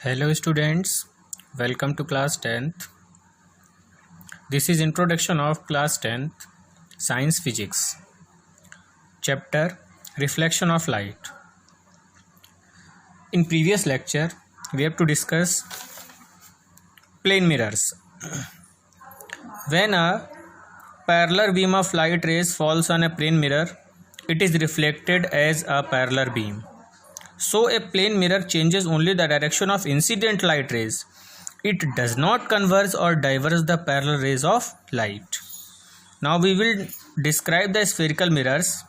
Hello students, welcome to class 10th. This is introduction of class 10th Science Physics. Chapter Reflection of Light. In previous lecture, we have to discuss plane mirrors. When a parallel beam of light rays falls on a plane mirror, it is reflected as a parallel beam. So a plane mirror changes only the direction of incident light rays. It does not converge or diverge the parallel rays of light. Now we will describe the spherical mirrors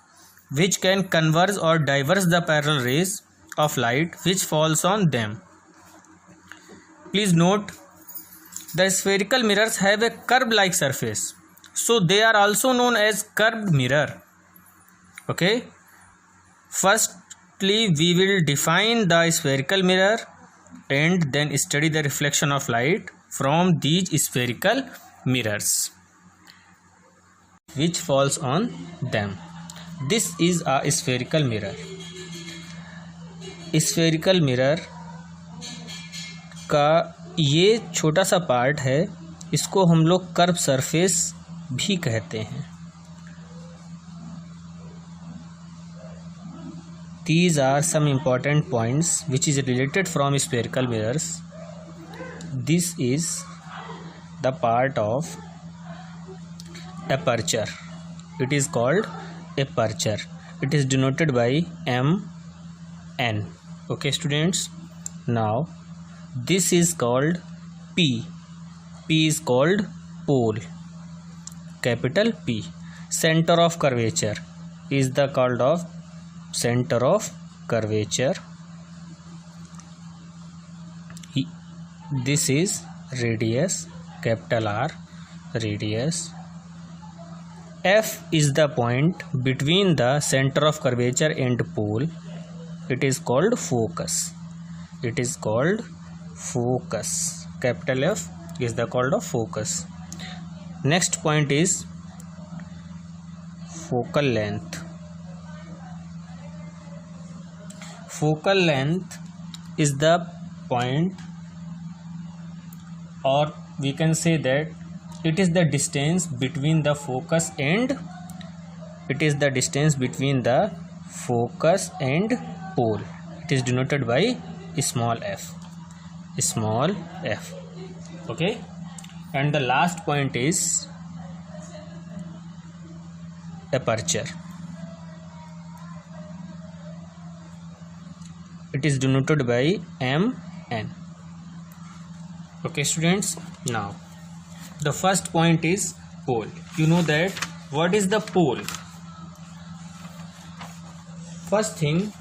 which can converge or diverge the parallel rays of light which falls on them. Please note, the spherical mirrors have a curve-like surface, so they are also known as curved mirror. Okay. Firstly, we will define the spherical mirror and then study the reflection of light from these spherical mirrors which falls on them. This is a spherical mirror. Spherical mirror का ये छोटा सा part है, इसको हम लोग curve surface भी कहते हैं. These are some important points which is related from spherical mirrors. This is the part of aperture. It is called aperture. It is denoted by MN. Okay students, now this is called P. P is called pole, capital P. Center of curvature is the called of center of curvature. This is radius, capital R, radius. F is the point between the center of curvature and pole. It is called focus. It is called focus. Capital F is the called of focus. Next point is focal length. Focal length is the point, or we can say that it is the distance between the focus and pole. It is denoted by small f. Small f. Okay. And the last point is aperture. It is denoted by MN. Okay students, now the first point is pole. You know that what is the pole? First thing,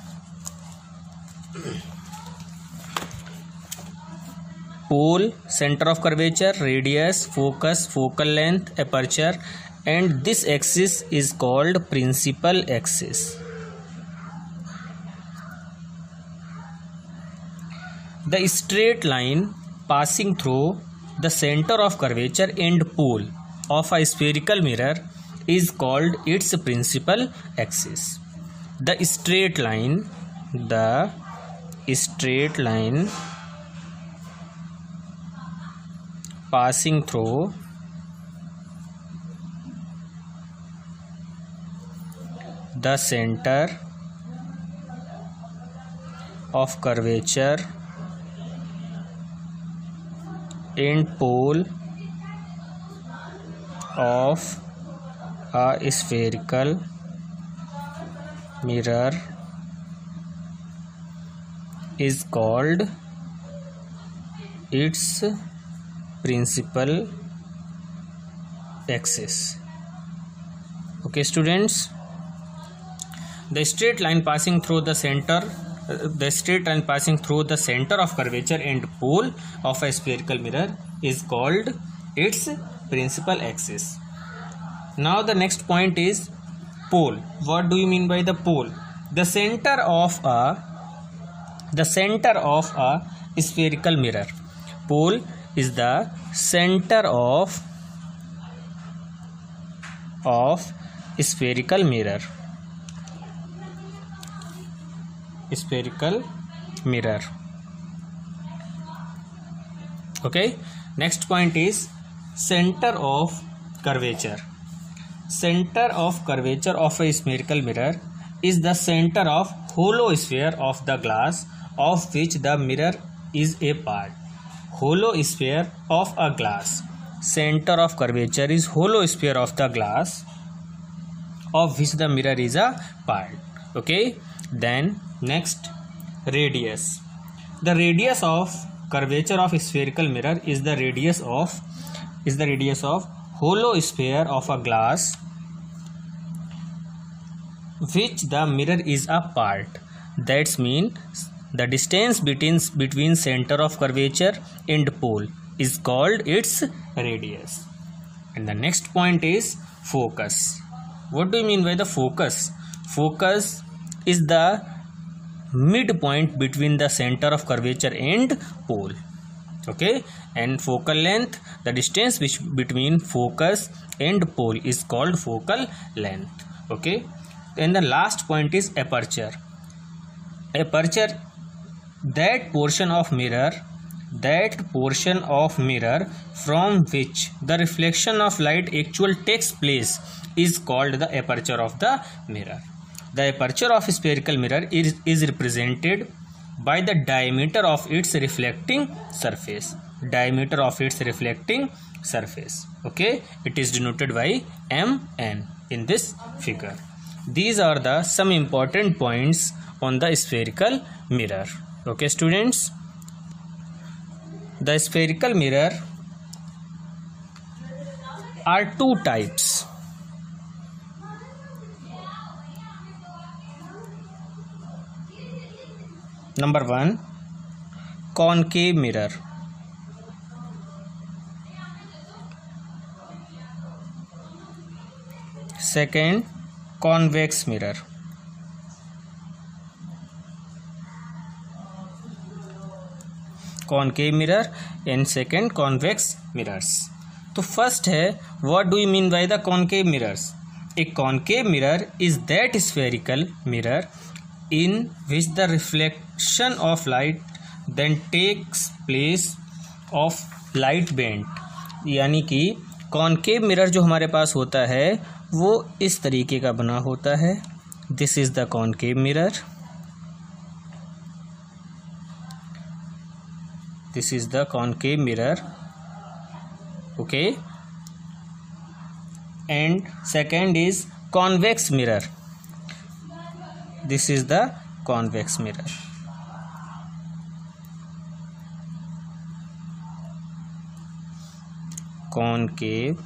pole, center of curvature, radius, focus, focal length, aperture, and this axis is called principal axis. The straight line passing through the center of curvature and pole of a spherical mirror is called its principal axis. The straight line passing through the center of curvature and pole of a spherical mirror is called its principal axis. Okay students, the straight line passing through the center of curvature and pole of a spherical mirror is called its principal axis. Now the next point is pole. What do you mean by the pole? The center of a spherical mirror. Pole is the center of spherical mirror. Okay, next point is center of curvature. Center of curvature of a spherical mirror is the center of hollow sphere of the glass of which the mirror is a part. Hollow sphere of a glass. Center of curvature is hollow sphere of the glass of which the mirror is a part. Okay, then next, radius. The radius of curvature of a spherical mirror is the radius of hollow sphere of a glass which the mirror is a part. That means the distance between center of curvature and pole is called its radius. And the next point is focus. What do you mean by the focus? Focus is the midpoint between the center of curvature and pole. Okay, and focal length, the distance between focus and pole is called focal length. Okay, and the last point is aperture. Aperture, that portion of mirror from which the reflection of light actually takes place is called the aperture of the mirror. The aperture of a spherical mirror is represented by the diameter of its reflecting surface. Diameter of its reflecting surface. Okay, it is denoted by mn in this figure. These are the some important points on the spherical mirror. Okay, students, the spherical mirror are two types. Number 1, concave mirror. Second, convex mirror. Concave mirror and second, convex mirrors. तो first है, what do you mean by the concave mirrors? A concave mirror is that spherical mirror in which the reflection of light then takes place of light bend. यानी कि concave mirror जो हमारे पास होता है वो इस तरीके का बना होता है. This is the concave mirror. This is the concave mirror. Okay, and second is convex mirror. This is the convex mirror. Concave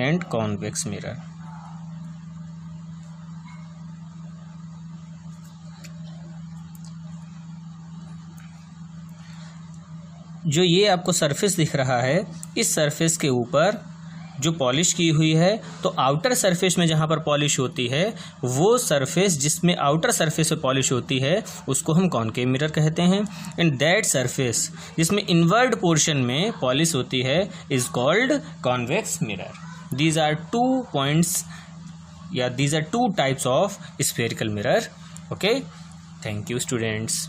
and convex mirror. जो ये आपको सरफेस दिख रहा है, इस सरफेस के ऊपर जो पॉलिश की हुई है, तो आउटर सरफेस में जहाँ पर पॉलिश होती है, वो सरफेस जिसमें आउटर सरफेस पे पॉलिश होती है उसको हम कॉन्केव मिरर कहते हैं. एंड दैट सरफेस जिसमें इनवर्ड पोर्शन में पॉलिश होती है is called convex mirror. These are two points या these are two types of spherical mirror. Okay, thank you students.